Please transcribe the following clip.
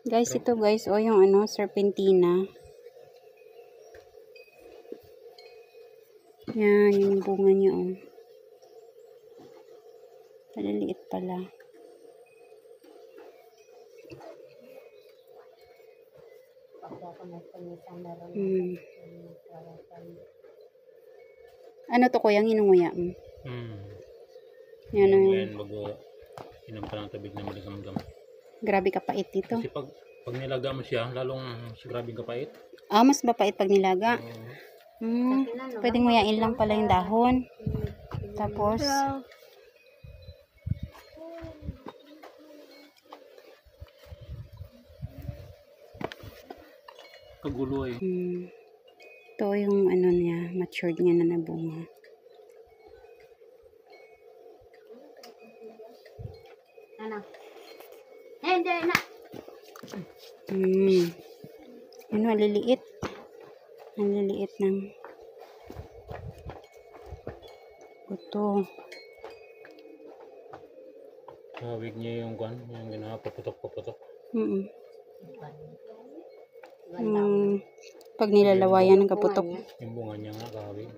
Guys, ito guys, o yung ano, serpentina. Yan, yung bunga niya, oh. Maliliit pala. Ano to kuya, inunguya? Yan o. Yan, bago inom ka ng tubig na maligam-gam. Grabe kapait dito. Kasi pag nilaga mo siya, lalong grabe kapait. Ah, mas mapait pag nilaga. Pwedeng nguyain lang pala yung dahon. Tapos, Kagulo eh. ito yung ano niya, matured niya na nabunga. Ano? Hindi na. Ano, maliliit. Maliliit ng buto. Hawig niya yung kwan, yung ginawa, paputok-paputok. Pag nilalawayan ng kaputok. Yung bunga niya nga, kahawig.